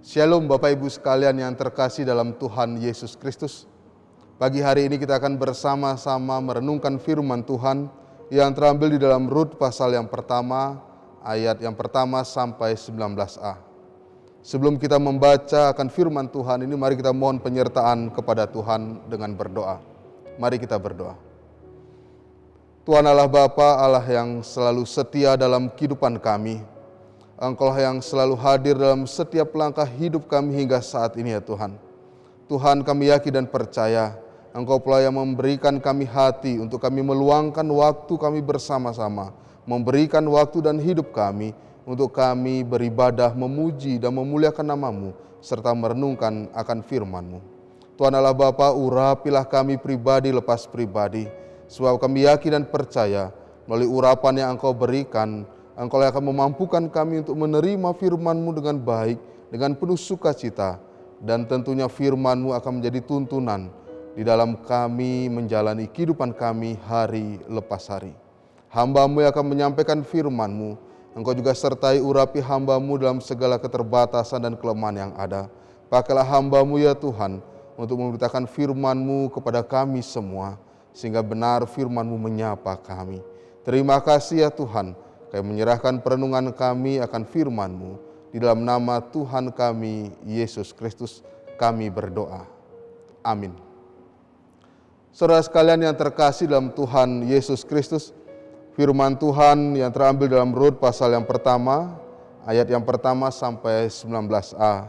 Shalom Bapak Ibu sekalian yang terkasih dalam Tuhan Yesus Kristus. Pagi hari ini kita akan bersama-sama merenungkan firman Tuhan yang terambil di dalam Rut pasal yang pertama, ayat yang pertama sampai 19a. Sebelum kita membaca akan firman Tuhan ini, mari kita mohon penyertaan kepada Tuhan dengan berdoa. Mari kita berdoa. Tuhan Allah Bapa, Allah yang selalu setia dalam kehidupan kami, Engkau yang selalu hadir dalam setiap langkah hidup kami hingga saat ini ya Tuhan. Tuhan, kami yakin dan percaya Engkau pula yang memberikan kami hati untuk kami meluangkan waktu kami bersama-sama, memberikan waktu dan hidup kami untuk kami beribadah, memuji dan memuliakan nama-Mu, serta merenungkan akan firman-Mu. Tuhan Allah Bapa, urapilah kami pribadi lepas pribadi, sebab kami yakin dan percaya melalui urapan yang Engkau berikan, Engkau yang akan memampukan kami untuk menerima firman-Mu dengan baik, dengan penuh sukacita, dan tentunya firman-Mu akan menjadi tuntunan di dalam kami menjalani kehidupan kami hari lepas hari. Hamba-Mu yang akan menyampaikan firman-Mu, Engkau juga sertai urapi hamba-Mu dalam segala keterbatasan dan kelemahan yang ada. Pakailah hamba-Mu ya Tuhan untuk memberitakan firman-Mu kepada kami semua, sehingga benar firman-Mu menyapa kami. Terima kasih ya Tuhan, kami menyerahkan perenungan kami akan firman-Mu. Di dalam nama Tuhan kami, Yesus Kristus, kami berdoa. Amin. Saudara sekalian yang terkasih dalam Tuhan Yesus Kristus, firman Tuhan yang terambil dalam Rut pasal yang pertama, ayat yang pertama sampai 19a.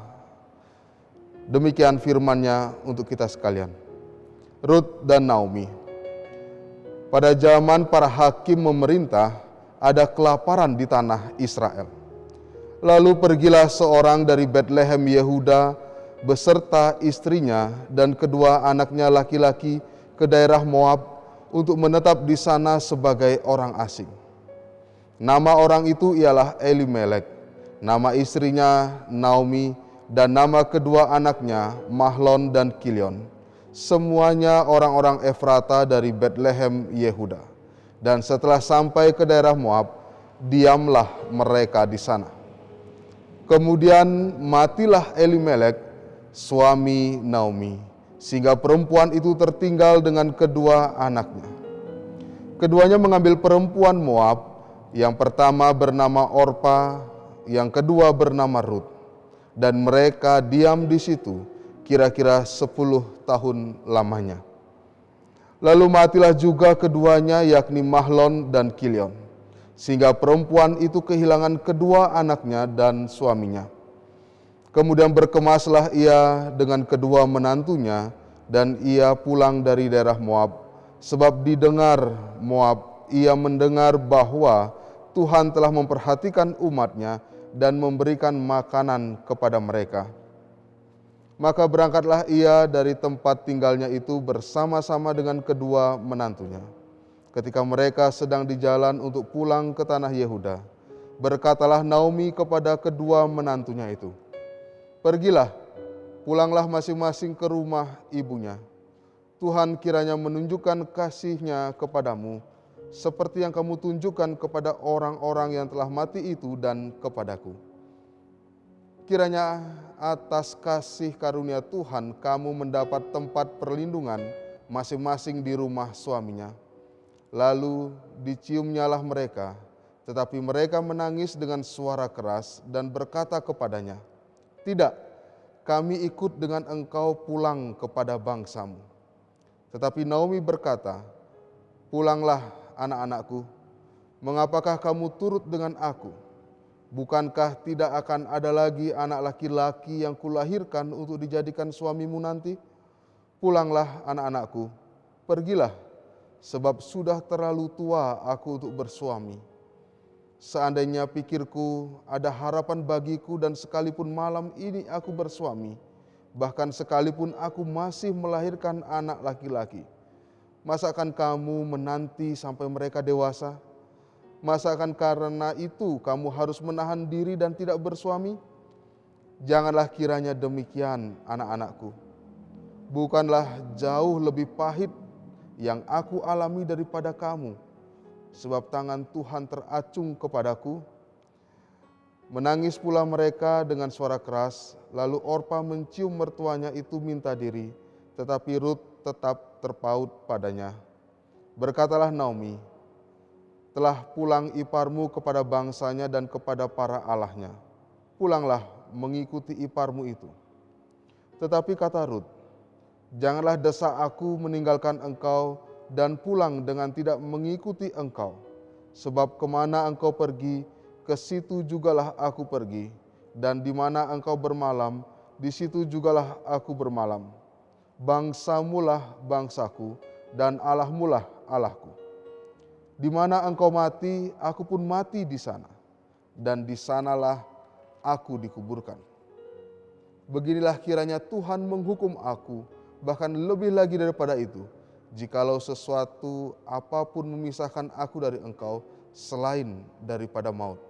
Demikian firman-Nya untuk kita sekalian. Rut dan Naomi. Pada zaman para hakim memerintah, ada kelaparan di tanah Israel. Lalu pergilah seorang dari Betlehem Yehuda beserta istrinya dan kedua anaknya laki-laki ke daerah Moab untuk menetap di sana sebagai orang asing. Nama orang itu ialah Elimelek, nama istrinya Naomi, dan nama kedua anaknya Mahlon dan Kilion. Semuanya orang-orang Efrata dari Betlehem Yehuda. Dan setelah sampai ke daerah Moab, diamlah mereka di sana. Kemudian matilah Elimelek, suami Naomi, sehingga perempuan itu tertinggal dengan kedua anaknya. Keduanya mengambil perempuan Moab, yang pertama bernama Orpa, yang kedua bernama Rut, dan mereka diam di situ kira-kira 10 tahun lamanya. Lalu matilah juga keduanya, yakni Mahlon dan Kilion, sehingga perempuan itu kehilangan kedua anaknya dan suaminya. Kemudian berkemaslah ia dengan kedua menantunya, dan ia pulang dari daerah Moab, sebab didengar Moab, ia mendengar bahwa Tuhan telah memperhatikan umatnya dan memberikan makanan kepada mereka. Maka berangkatlah ia dari tempat tinggalnya itu bersama-sama dengan kedua menantunya. Ketika mereka sedang di jalan untuk pulang ke tanah Yehuda, berkatalah Naomi kepada kedua menantunya itu, "Pergilah, pulanglah masing-masing ke rumah ibunya. Tuhan kiranya menunjukkan kasih-Nya kepadamu, seperti yang kamu tunjukkan kepada orang-orang yang telah mati itu dan kepadaku. Kiranya atas kasih karunia Tuhan kamu mendapat tempat perlindungan masing-masing di rumah suaminya." Lalu diciumnyalah mereka, tetapi mereka menangis dengan suara keras dan berkata kepadanya, "Tidak, kami ikut dengan engkau pulang kepada bangsamu." Tetapi Naomi berkata, "Pulanglah anak-anakku, mengapakah kamu turut dengan aku? Bukankah tidak akan ada lagi anak laki-laki yang kulahirkan untuk dijadikan suamimu nanti? Pulanglah anak-anakku, pergilah, sebab sudah terlalu tua aku untuk bersuami. Seandainya pikirku ada harapan bagiku dan sekalipun malam ini aku bersuami, bahkan sekalipun aku masih melahirkan anak laki-laki, masa akan kamu menanti sampai mereka dewasa? Masa akan karena itu kamu harus menahan diri dan tidak bersuami? Janganlah kiranya demikian, anak-anakku. Bukanlah jauh lebih pahit yang aku alami daripada kamu, sebab tangan Tuhan teracung kepadaku. Menangis pula mereka dengan suara keras, lalu Orpa mencium mertuanya itu minta diri, tetapi Rut tetap terpaut padanya. Berkatalah Naomi, telah pulang iparmu kepada bangsanya dan kepada para allahnya. Pulanglah mengikuti iparmu itu. Tetapi kata Rut, janganlah desak aku meninggalkan engkau dan pulang dengan tidak mengikuti engkau. Sebab kemana engkau pergi, ke situ jugalah aku pergi. Dan di mana engkau bermalam, di situ jugalah aku bermalam. Bangsamulah bangsaku, dan Allahmulah Allahku. Di mana engkau mati, aku pun mati di sana. Dan di sanalah aku dikuburkan. Beginilah kiranya Tuhan menghukum aku, bahkan lebih lagi daripada itu, jikalau sesuatu apapun memisahkan aku dari engkau selain daripada maut.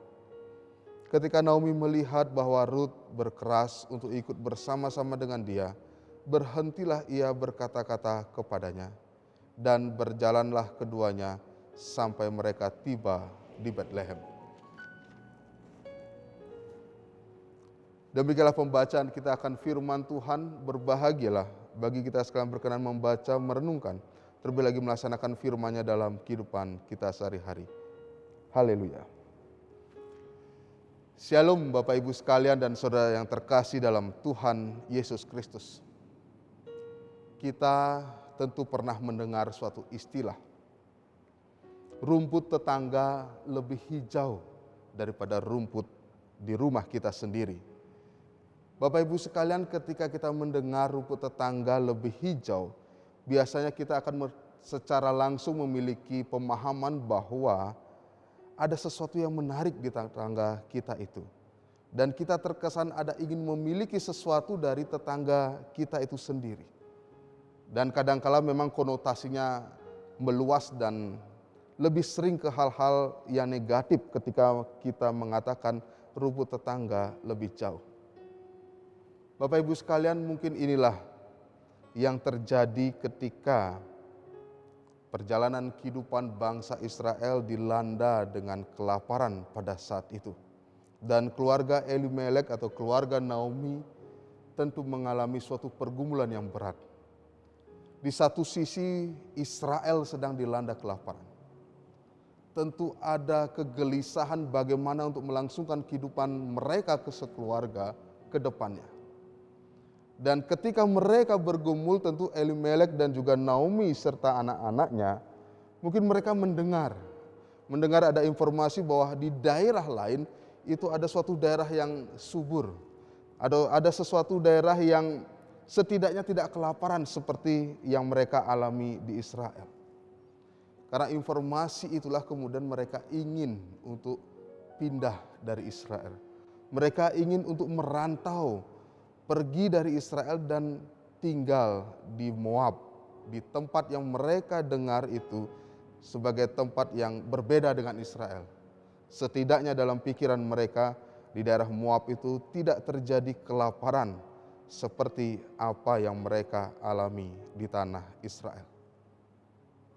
Ketika Naomi melihat bahwa Rut berkeras untuk ikut bersama-sama dengan dia, berhentilah ia berkata-kata kepadanya, dan berjalanlah keduanya sampai mereka tiba di Betlehem. Demikianlah pembacaan kita akan firman Tuhan. Berbahagialah bagi kita sekalian berkenan membaca, merenungkan, terlebih lagi melaksanakan firman-Nya dalam kehidupan kita sehari-hari. Haleluya. Shalom Bapak Ibu sekalian dan saudara yang terkasih dalam Tuhan Yesus Kristus. Kita tentu pernah mendengar suatu istilah, rumput tetangga lebih hijau daripada rumput di rumah kita sendiri. Bapak Ibu sekalian, ketika kita mendengar rumput tetangga lebih hijau, biasanya kita akan secara langsung memiliki pemahaman bahwa ada sesuatu yang menarik di tetangga kita itu. Dan kita terkesan ada ingin memiliki sesuatu dari tetangga kita itu sendiri. Dan kadangkala memang konotasinya meluas dan lebih sering ke hal-hal yang negatif ketika kita mengatakan rumput tetangga lebih jauh. Bapak Ibu sekalian, mungkin inilah yang terjadi ketika perjalanan kehidupan bangsa Israel dilanda dengan kelaparan pada saat itu. Dan keluarga Elimelek atau keluarga Naomi tentu mengalami suatu pergumulan yang berat. Di satu sisi Israel sedang dilanda kelaparan. Tentu ada kegelisahan bagaimana untuk melangsungkan kehidupan mereka ke sekeluarga ke depannya. Dan ketika mereka bergumul, tentu Elimelek dan juga Naomi serta anak-anaknya, mungkin mereka mendengar ada informasi bahwa di daerah lain itu ada suatu daerah yang subur. Ada sesuatu daerah yang setidaknya tidak kelaparan seperti yang mereka alami di Israel. Karena informasi itulah kemudian mereka ingin untuk pindah dari Israel. Mereka ingin untuk merantau, pergi dari Israel dan tinggal di Moab, di tempat yang mereka dengar itu sebagai tempat yang berbeda dengan Israel. Setidaknya dalam pikiran mereka di daerah Moab itu tidak terjadi kelaparan seperti apa yang mereka alami di tanah Israel.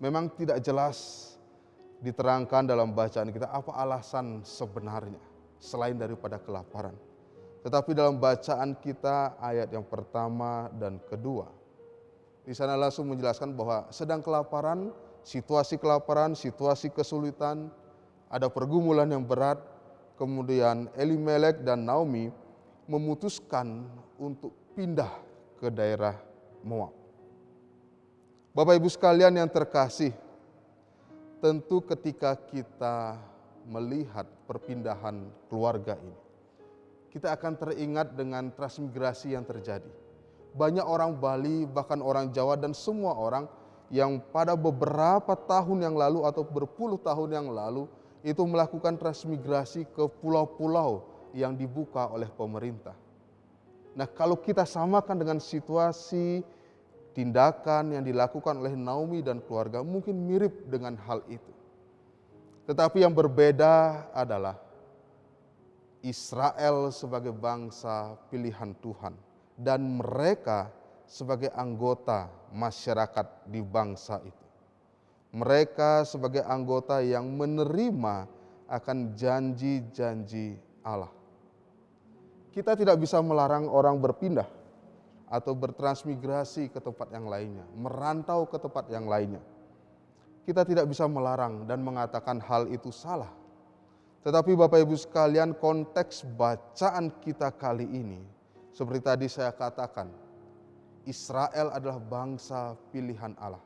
Memang tidak jelas diterangkan dalam bacaan kita apa alasan sebenarnya selain daripada kelaparan. Tetapi dalam bacaan kita ayat yang pertama dan kedua, di sana langsung menjelaskan bahwa sedang kelaparan, situasi kesulitan, ada pergumulan yang berat. Kemudian Elimelek dan Naomi memutuskan untuk pindah ke daerah Moab. Bapak Ibu sekalian yang terkasih, tentu ketika kita melihat perpindahan keluarga ini, kita akan teringat dengan transmigrasi yang terjadi. Banyak orang Bali, bahkan orang Jawa dan semua orang yang pada beberapa tahun yang lalu atau berpuluh tahun yang lalu itu melakukan transmigrasi ke pulau-pulau yang dibuka oleh pemerintah. Nah, kalau kita samakan dengan situasi tindakan yang dilakukan oleh Naomi dan keluarga, mungkin mirip dengan hal itu. Tetapi yang berbeda adalah Israel sebagai bangsa pilihan Tuhan dan mereka sebagai anggota masyarakat di bangsa itu. Mereka sebagai anggota yang menerima akan janji-janji Allah. Kita tidak bisa melarang orang berpindah atau bertransmigrasi ke tempat yang lainnya, merantau ke tempat yang lainnya. Kita tidak bisa melarang dan mengatakan hal itu salah. Tetapi Bapak Ibu sekalian, konteks bacaan kita kali ini, seperti tadi saya katakan, Israel adalah bangsa pilihan Allah.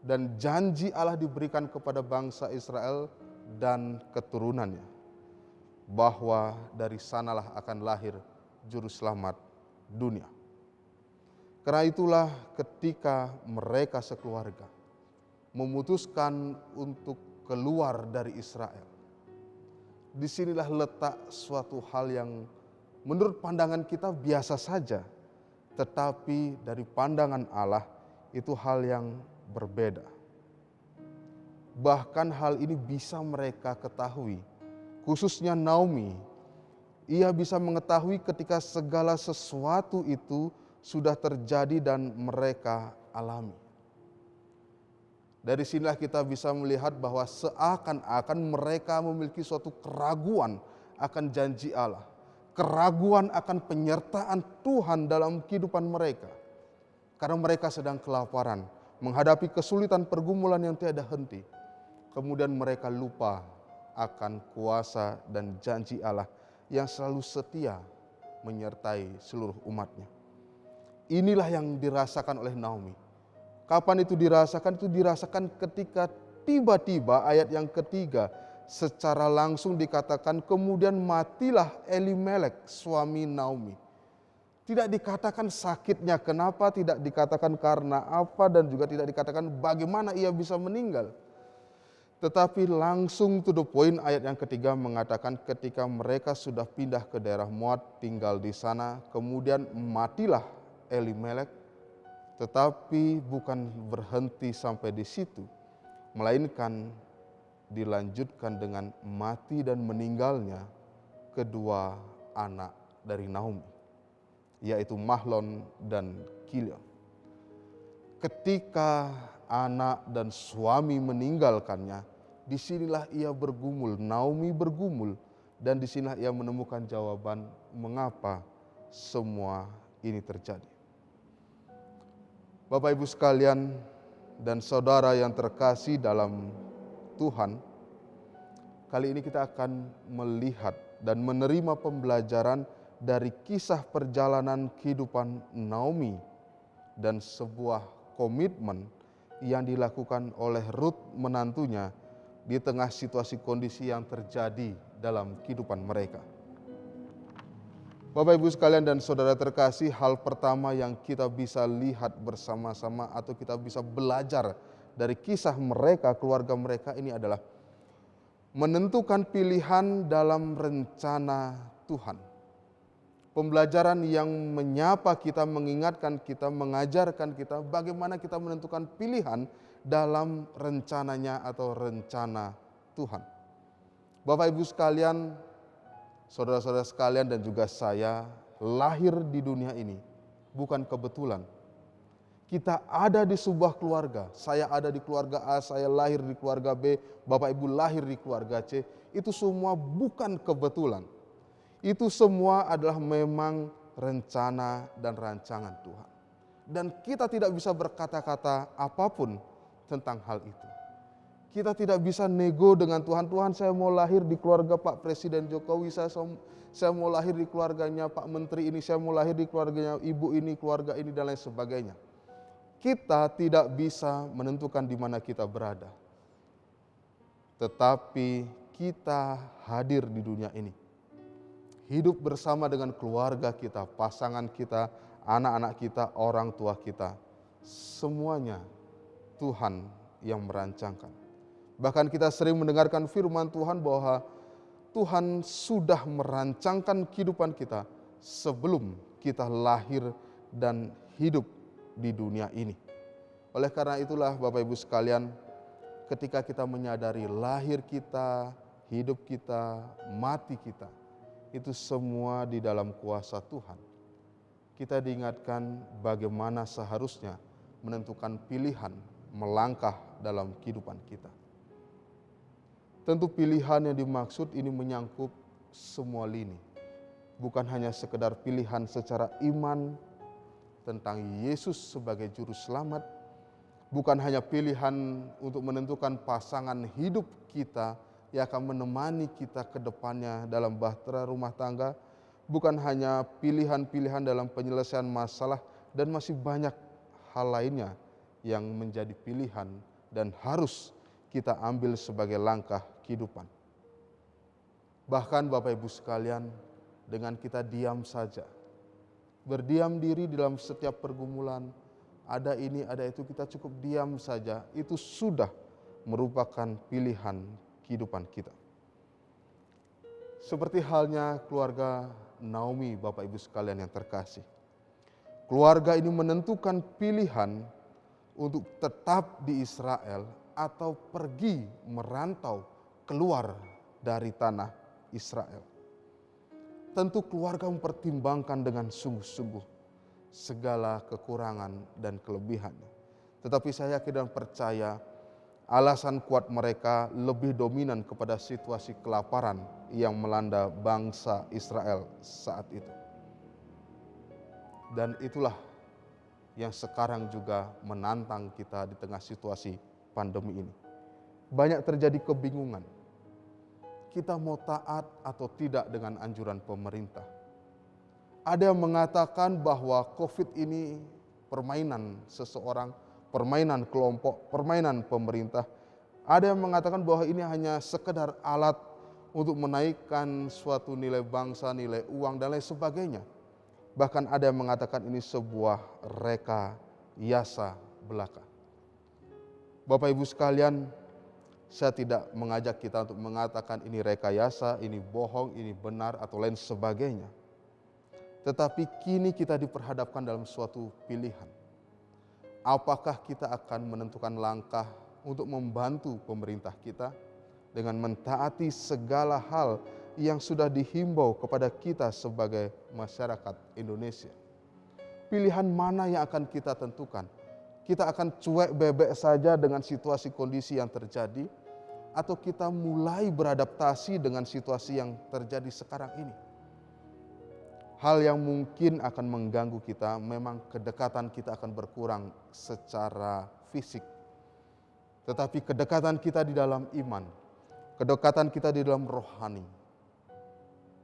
Dan janji Allah diberikan kepada bangsa Israel dan keturunannya, bahwa dari sanalah akan lahir juru selamat dunia. Karena itulah ketika mereka sekeluarga memutuskan untuk keluar dari Israel, disinilah letak suatu hal yang menurut pandangan kita biasa saja, tetapi dari pandangan Allah itu hal yang berbeda. Bahkan hal ini bisa mereka ketahui, khususnya Naomi. Ia bisa mengetahui ketika segala sesuatu itu sudah terjadi dan mereka alami. Dari sinilah kita bisa melihat bahwa seakan-akan mereka memiliki suatu keraguan akan janji Allah, keraguan akan penyertaan Tuhan dalam kehidupan mereka. Karena mereka sedang kelaparan, menghadapi kesulitan pergumulan yang tiada henti. Kemudian mereka lupa akan kuasa dan janji Allah yang selalu setia menyertai seluruh umatnya. Inilah yang dirasakan oleh Naomi. Kapan itu dirasakan? Itu dirasakan ketika tiba-tiba ayat yang ketiga secara langsung dikatakan kemudian matilah Elimelek suami Naomi. Tidak dikatakan sakitnya kenapa, tidak dikatakan karena apa, dan juga tidak dikatakan bagaimana ia bisa meninggal. Tetapi langsung to the point ayat yang ketiga mengatakan ketika mereka sudah pindah ke daerah Moab tinggal di sana, kemudian matilah Elimelek. Tetapi bukan berhenti sampai di situ, melainkan dilanjutkan dengan mati dan meninggalnya kedua anak dari Naomi, yaitu Mahlon dan Kilion. Ketika anak dan suami meninggalkannya, disinilah ia bergumul, Naomi bergumul, dan disinilah ia menemukan jawaban mengapa semua ini terjadi. Bapak Ibu sekalian dan saudara yang terkasih dalam Tuhan, kali ini kita akan melihat dan menerima pembelajaran dari kisah perjalanan kehidupan Naomi dan sebuah komitmen yang dilakukan oleh Ruth menantunya di tengah situasi kondisi yang terjadi dalam kehidupan mereka. Bapak Ibu sekalian dan saudara terkasih, hal pertama yang kita bisa lihat bersama-sama atau kita bisa belajar dari kisah mereka, keluarga mereka ini adalah menentukan pilihan dalam rencana Tuhan. Pembelajaran yang menyapa kita, mengingatkan kita, mengajarkan kita bagaimana kita menentukan pilihan dalam rencananya atau rencana Tuhan. Bapak Ibu sekalian, saudara-saudara sekalian dan juga saya lahir di dunia ini bukan kebetulan. Kita ada di sebuah keluarga, saya ada di keluarga A, saya lahir di keluarga B, Bapak Ibu lahir di keluarga C. Itu semua bukan kebetulan. Itu semua adalah memang rencana dan rancangan Tuhan. Dan kita tidak bisa berkata-kata apapun tentang hal itu. Kita tidak bisa nego dengan Tuhan. Tuhan, saya mau lahir di keluarga Pak Presiden Jokowi, saya mau lahir di keluarganya Pak Menteri ini, saya mau lahir di keluarganya Ibu ini, keluarga ini, dan lain sebagainya. Kita tidak bisa menentukan di mana kita berada. Tetapi kita hadir di dunia ini. Hidup bersama dengan keluarga kita, pasangan kita, anak-anak kita, orang tua kita. Semuanya Tuhan yang merancangkan. Bahkan kita sering mendengarkan firman Tuhan bahwa Tuhan sudah merancangkan kehidupan kita sebelum kita lahir dan hidup di dunia ini. Oleh karena itulah Bapak Ibu sekalian, ketika kita menyadari lahir kita, hidup kita, mati kita, itu semua di dalam kuasa Tuhan. Kita diingatkan bagaimana seharusnya menentukan pilihan melangkah dalam kehidupan kita. Tentu pilihan yang dimaksud ini menyangkut semua lini. bukan hanya sekedar pilihan secara iman tentang Yesus sebagai juru selamat, bukan hanya pilihan untuk menentukan pasangan hidup kita yang akan menemani kita ke depannya dalam bahtera rumah tangga, bukan hanya pilihan-pilihan dalam penyelesaian masalah, dan masih banyak hal lainnya yang menjadi pilihan dan harus kita ambil sebagai langkah kehidupan. Bahkan Bapak Ibu sekalian, dengan kita diam saja, berdiam diri dalam setiap pergumulan, ada ini, ada itu, kita cukup diam saja, itu sudah merupakan pilihan kehidupan kita. Seperti halnya keluarga Naomi, Bapak Ibu sekalian yang terkasih. Keluarga ini menentukan pilihan untuk tetap di Israel atau pergi merantau keluar dari tanah Israel. Tentu keluarga mempertimbangkan dengan sungguh-sungguh segala kekurangan dan kelebihannya. Tetapi saya yakin dan percaya alasan kuat mereka lebih dominan kepada situasi kelaparan yang melanda bangsa Israel saat itu. Dan itulah yang sekarang juga menantang kita di tengah situasi pandemi ini. Banyak terjadi kebingungan. Kita mau taat atau tidak dengan anjuran pemerintah. Ada yang mengatakan bahwa COVID ini permainan seseorang, permainan kelompok, permainan pemerintah. Ada yang mengatakan bahwa ini hanya sekedar alat untuk menaikkan suatu nilai bangsa, nilai uang, dan lain sebagainya. Bahkan ada yang mengatakan ini sebuah rekayasa belaka. Bapak Ibu sekalian, saya tidak mengajak kita untuk mengatakan ini rekayasa, ini bohong, ini benar, atau lain sebagainya. Tetapi kini kita diperhadapkan dalam suatu pilihan. Apakah kita akan menentukan langkah untuk membantu pemerintah kita dengan mentaati segala hal yang sudah dihimbau kepada kita sebagai masyarakat Indonesia? Pilihan mana yang akan kita tentukan? Kita akan cuek bebek saja dengan situasi kondisi yang terjadi, atau kita mulai beradaptasi dengan situasi yang terjadi sekarang ini? Hal yang mungkin akan mengganggu kita, memang kedekatan kita akan berkurang secara fisik. Tetapi kedekatan kita di dalam iman, kedekatan kita di dalam rohani,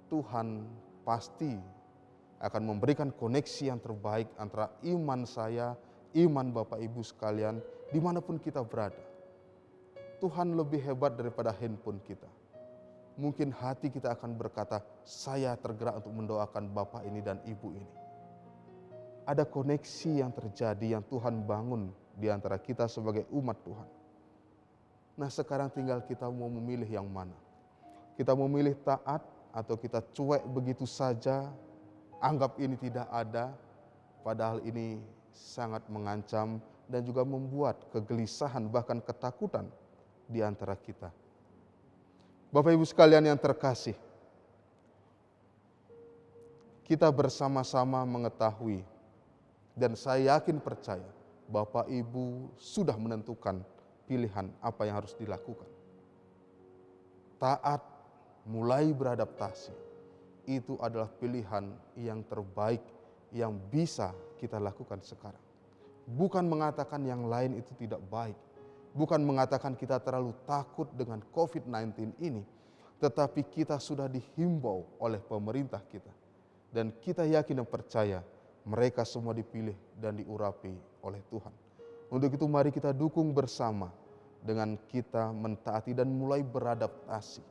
Tuhan pasti akan memberikan koneksi yang terbaik antara iman saya, iman Bapak Ibu sekalian, dimanapun kita berada. Tuhan lebih hebat daripada handphone kita. Mungkin hati kita akan berkata, saya tergerak untuk mendoakan Bapak ini dan Ibu ini. Ada koneksi yang terjadi yang Tuhan bangun di antara kita sebagai umat Tuhan. Nah, sekarang tinggal kita mau memilih yang mana. Kita mau memilih taat atau kita cuek begitu saja, anggap ini tidak ada, padahal ini sangat mengancam dan juga membuat kegelisahan bahkan ketakutan di antara kita. Bapak Ibu sekalian yang terkasih, kita bersama-sama mengetahui dan saya yakin percaya Bapak Ibu sudah menentukan pilihan apa yang harus dilakukan. Taat, mulai beradaptasi, itu adalah pilihan yang terbaik yang bisa kita lakukan sekarang. Bukan mengatakan yang lain itu tidak baik. Bukan mengatakan kita terlalu takut dengan COVID-19 ini. Tetapi kita sudah dihimbau oleh pemerintah kita. Dan kita yakin dan percaya mereka semua dipilih dan diurapi oleh Tuhan. Untuk itu mari kita dukung bersama dengan kita mentaati dan mulai beradaptasi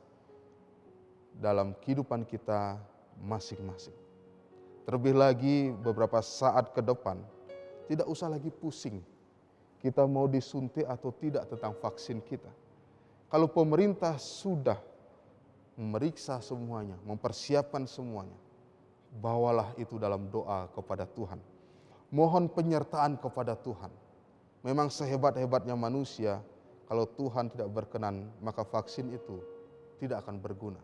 dalam kehidupan kita masing-masing. Terlebih lagi beberapa saat ke depan, tidak usah lagi pusing kita mau disuntik atau tidak tentang vaksin kita. Kalau pemerintah sudah memeriksa semuanya, mempersiapkan semuanya, bawalah itu dalam doa kepada Tuhan. Mohon penyertaan kepada Tuhan. Memang sehebat-hebatnya manusia, kalau Tuhan tidak berkenan, maka vaksin itu tidak akan berguna.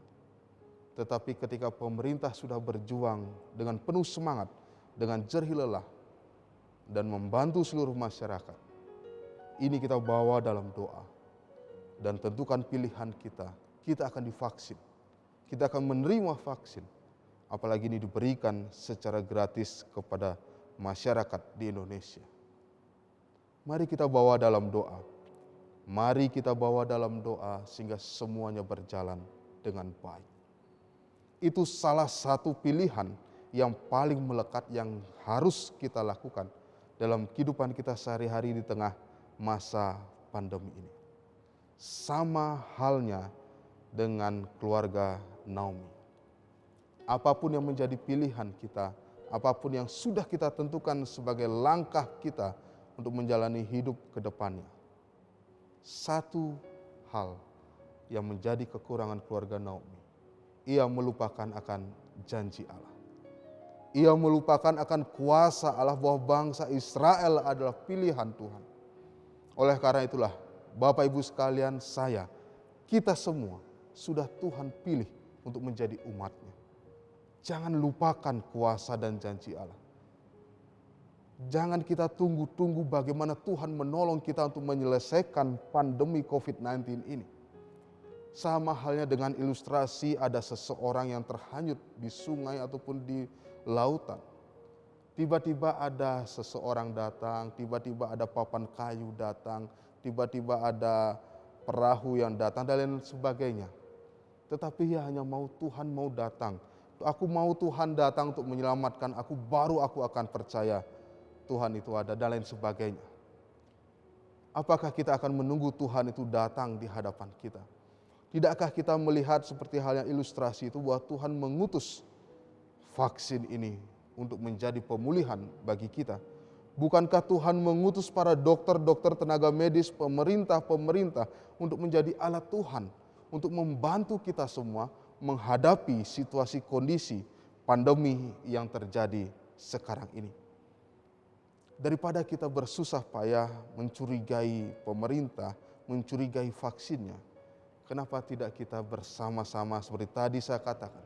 Tetapi ketika pemerintah sudah berjuang dengan penuh semangat, dengan jerih lelah, dan membantu seluruh masyarakat, ini kita bawa dalam doa. Dan tentukan pilihan kita, kita akan divaksin. Kita akan menerima vaksin. apalagi ini diberikan secara gratis kepada masyarakat di Indonesia. Mari kita bawa dalam doa. Mari kita bawa dalam doa sehingga semuanya berjalan dengan baik. Itu salah satu pilihan yang paling melekat yang harus kita lakukan dalam kehidupan kita sehari-hari di tengah masa pandemi ini. Sama halnya dengan keluarga Naomi. Apapun yang menjadi pilihan kita, apapun yang sudah kita tentukan sebagai langkah kita untuk menjalani hidup ke depannya. Satu hal yang menjadi kekurangan keluarga Naomi, ia melupakan akan janji Allah. Ia melupakan akan kuasa Allah bahwa bangsa Israel adalah pilihan Tuhan. Oleh karena itulah, Bapak Ibu sekalian, kita semua sudah Tuhan pilih untuk menjadi umat-Nya. Jangan lupakan kuasa dan janji Allah. Jangan kita tunggu-tunggu bagaimana Tuhan menolong kita untuk menyelesaikan pandemi COVID-19 ini. Sama halnya dengan ilustrasi ada seseorang yang terhanyut di sungai ataupun di lautan. Tiba-tiba ada seseorang datang, tiba-tiba ada papan kayu datang, tiba-tiba ada perahu yang datang dan lain sebagainya. Tetapi ia hanya mau Tuhan mau datang. Aku mau Tuhan datang untuk menyelamatkan aku, baru aku akan percaya Tuhan itu ada dan lain sebagainya. Apakah kita akan menunggu Tuhan itu datang di hadapan kita? Tidakkah kita melihat seperti hal yang ilustrasi itu bahwa Tuhan mengutus vaksin ini untuk menjadi pemulihan bagi kita? Bukankah Tuhan mengutus para dokter-dokter, tenaga medis, pemerintah-pemerintah untuk menjadi alat Tuhan, untuk membantu kita semua menghadapi situasi kondisi pandemi yang terjadi sekarang ini? Daripada kita bersusah payah mencurigai pemerintah, mencurigai vaksinnya, kenapa tidak kita bersama-sama seperti tadi saya katakan,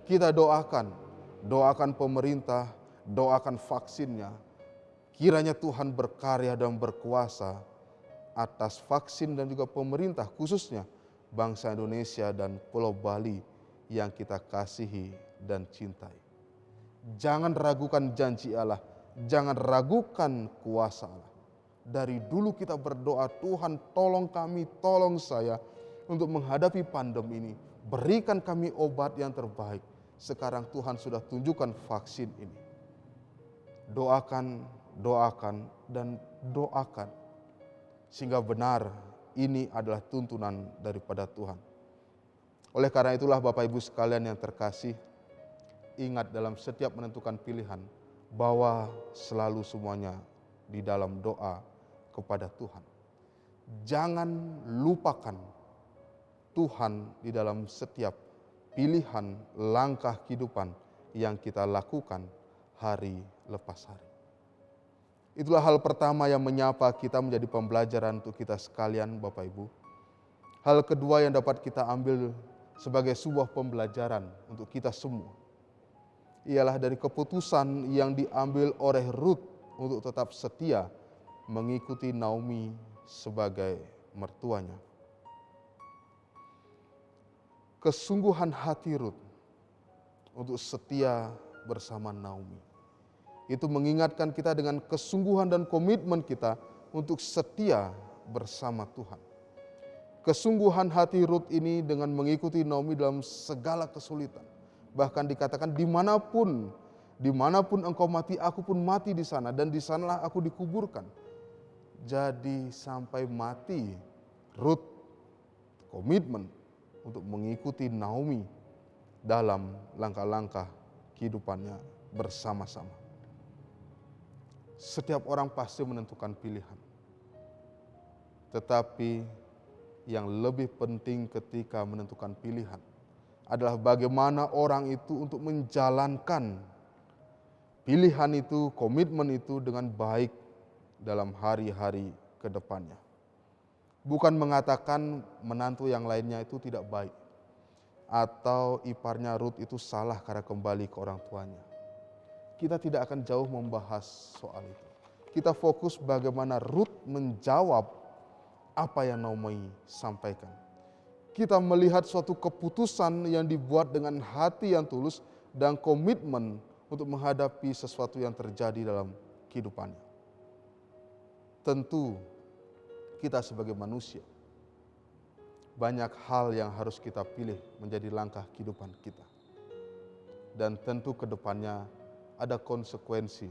kita doakan pemerintah, doakan vaksinnya, kiranya Tuhan berkarya dan berkuasa atas vaksin dan juga pemerintah, khususnya bangsa Indonesia dan Pulau Bali yang kita kasihi dan cintai. Jangan ragukan janji Allah, jangan ragukan kuasa Allah. Dari dulu kita berdoa, Tuhan tolong kami, tolong saya untuk menghadapi pandemi ini. Berikan kami obat yang terbaik. Sekarang Tuhan sudah tunjukkan vaksin ini. Doakan, dan doakan. Sehingga benar ini adalah tuntunan daripada Tuhan. Oleh karena itulah Bapak Ibu sekalian yang terkasih, ingat dalam setiap menentukan pilihan, bahwa selalu semuanya di dalam doa kepada Tuhan. Jangan lupakan Tuhan di dalam setiap pilihan langkah kehidupan yang kita lakukan hari lepas hari. Itulah hal pertama yang menyapa kita menjadi pembelajaran untuk kita sekalian Bapak Ibu. Hal kedua yang dapat kita ambil sebagai sebuah pembelajaran untuk kita semua, ialah dari keputusan yang diambil oleh Ruth untuk tetap setia mengikuti Naomi sebagai mertuanya. Kesungguhan hati Ruth untuk setia bersama Naomi itu mengingatkan kita dengan kesungguhan dan komitmen kita untuk setia bersama Tuhan. Kesungguhan hati Ruth ini dengan mengikuti Naomi dalam segala kesulitan. Bahkan dikatakan dimanapun engkau mati, aku pun mati di sana, dan di sanalah aku dikuburkan. Jadi sampai mati Ruth komitmen untuk mengikuti Naomi dalam langkah-langkah kehidupannya bersama-sama. Setiap orang pasti menentukan pilihan. Tetapi yang lebih penting ketika menentukan pilihan adalah bagaimana orang itu untuk menjalankan pilihan itu, komitmen itu dengan baik dalam hari-hari ke depannya. Bukan mengatakan menantu yang lainnya itu tidak baik, atau iparnya Ruth itu salah karena kembali ke orang tuanya. Kita tidak akan jauh membahas soal itu. Kita fokus bagaimana Ruth menjawab apa yang Naomi sampaikan. Kita melihat suatu keputusan yang dibuat dengan hati yang tulus dan komitmen untuk menghadapi sesuatu yang terjadi dalam kehidupannya. Tentu kita sebagai manusia, banyak hal yang harus kita pilih menjadi langkah kehidupan kita. Dan tentu ke depannya ada konsekuensi,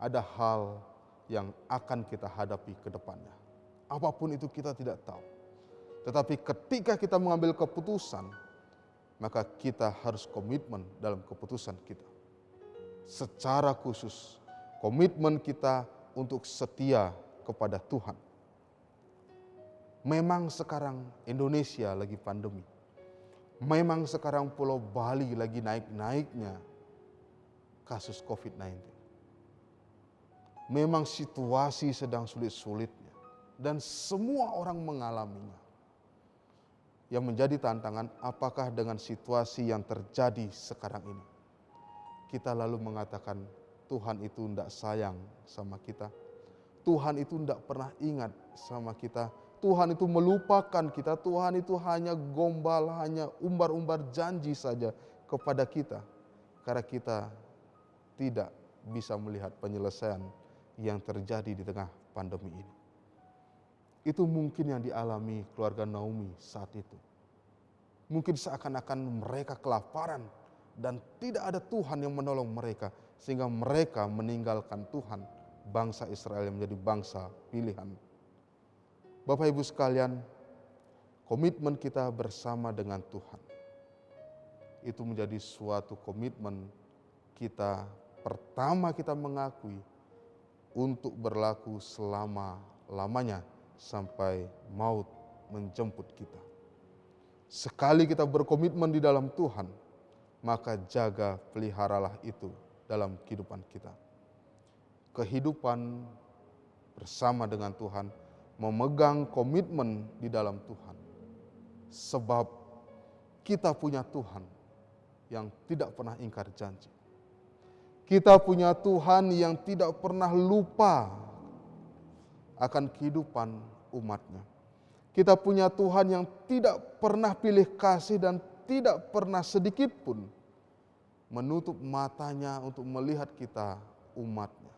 ada hal yang akan kita hadapi ke depannya. Apapun itu kita tidak tahu. Tetapi ketika kita mengambil keputusan, maka kita harus komitmen dalam keputusan kita. Secara khusus, komitmen kita untuk setia kepada Tuhan. Memang sekarang Indonesia lagi pandemi. Memang sekarang Pulau Bali lagi naik-naiknya kasus COVID-19. Memang situasi sedang sulit-sulitnya dan semua orang mengalaminya. Yang menjadi tantangan, apakah dengan situasi yang terjadi sekarang ini kita lalu mengatakan Tuhan itu tidak sayang sama kita, Tuhan itu tidak pernah ingat sama kita, Tuhan itu melupakan kita, Tuhan itu hanya gombal, hanya umbar-umbar janji saja kepada kita, karena kita tidak bisa melihat penyelesaian yang terjadi di tengah pandemi ini. Itu mungkin yang dialami keluarga Naomi saat itu. Mungkin seakan-akan mereka kelaparan dan tidak ada Tuhan yang menolong mereka, sehingga mereka meninggalkan Tuhan, bangsa Israel yang menjadi bangsa pilihan. Bapak Ibu sekalian, komitmen kita bersama dengan Tuhan itu menjadi suatu komitmen kita, pertama kita mengakui untuk berlaku selama-lamanya sampai maut menjemput kita. Sekali kita berkomitmen di dalam Tuhan, maka jaga peliharalah itu dalam kehidupan kita. Kehidupan bersama dengan Tuhan, memegang komitmen di dalam Tuhan. Sebab kita punya Tuhan yang tidak pernah ingkar janji. Kita punya Tuhan yang tidak pernah lupa akan kehidupan umatnya. Kita punya Tuhan yang tidak pernah pilih kasih dan tidak pernah sedikit pun menutup matanya untuk melihat kita umatnya.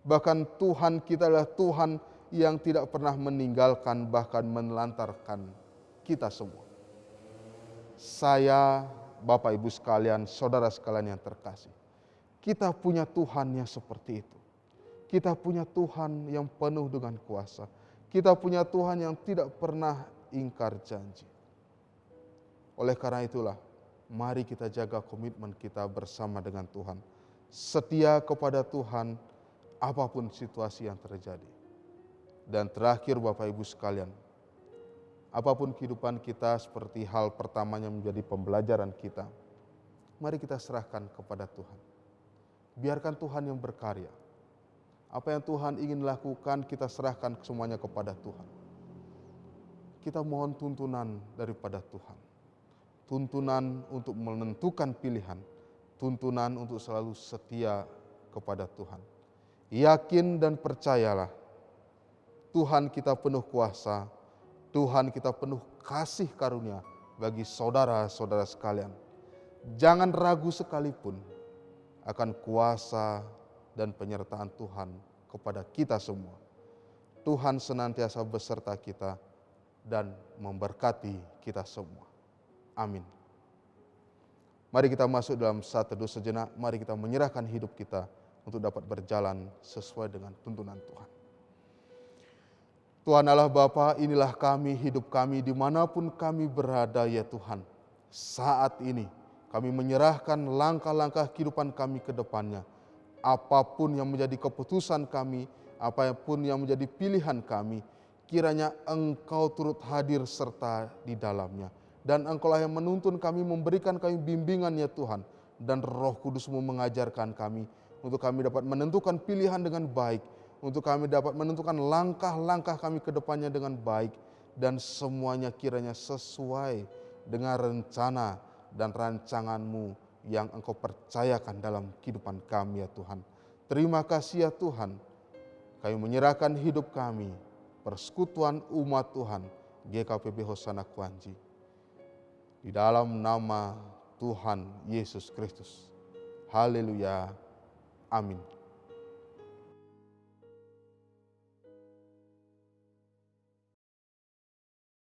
Bahkan Tuhan kita adalah Tuhan yang tidak pernah meninggalkan, bahkan menelantarkan kita semua. Saya, Bapak Ibu sekalian, saudara sekalian yang terkasih, kita punya Tuhan yang seperti itu. Kita punya Tuhan yang penuh dengan kuasa. Kita punya Tuhan yang tidak pernah ingkar janji. Oleh karena itulah, mari kita jaga komitmen kita bersama dengan Tuhan. Setia kepada Tuhan apapun situasi yang terjadi. Dan terakhir Bapak Ibu sekalian, apapun kehidupan kita, seperti hal pertamanya menjadi pembelajaran kita, mari kita serahkan kepada Tuhan. Biarkan Tuhan yang berkarya. Apa yang Tuhan ingin lakukan, kita serahkan semuanya kepada Tuhan. Kita mohon tuntunan daripada Tuhan. Tuntunan untuk menentukan pilihan. Tuntunan untuk selalu setia kepada Tuhan. Yakin dan percayalah, Tuhan kita penuh kuasa, Tuhan kita penuh kasih karunia bagi saudara-saudara sekalian. Jangan ragu sekalipun akan kuasa dan penyertaan Tuhan kepada kita semua. Tuhan senantiasa beserta kita dan memberkati kita semua. Amin. Mari kita masuk dalam saat teduh sejenak. Mari kita menyerahkan hidup kita untuk dapat berjalan sesuai dengan tuntunan Tuhan. Tuhan Allah Bapa, inilah kami, hidup kami dimanapun kami berada ya Tuhan. Saat ini kami menyerahkan langkah-langkah kehidupan kami ke depannya. Apapun yang menjadi keputusan kami, apapun yang menjadi pilihan kami, kiranya Engkau turut hadir serta di dalamnya. Dan Engkaulah yang menuntun kami, memberikan kami bimbingan ya Tuhan. Dan Roh Kudus-Mu mengajarkan kami, untuk kami dapat menentukan pilihan dengan baik, untuk kami dapat menentukan langkah-langkah kami ke depannya dengan baik, dan semuanya kiranya sesuai dengan rencana dan rancangan-Mu yang Engkau percayakan dalam kehidupan kami ya Tuhan. Terima kasih ya Tuhan, kami menyerahkan hidup kami, persekutuan umat Tuhan, GKPB Hosana Kuanji. Di dalam nama Tuhan Yesus Kristus. Haleluya. Amin.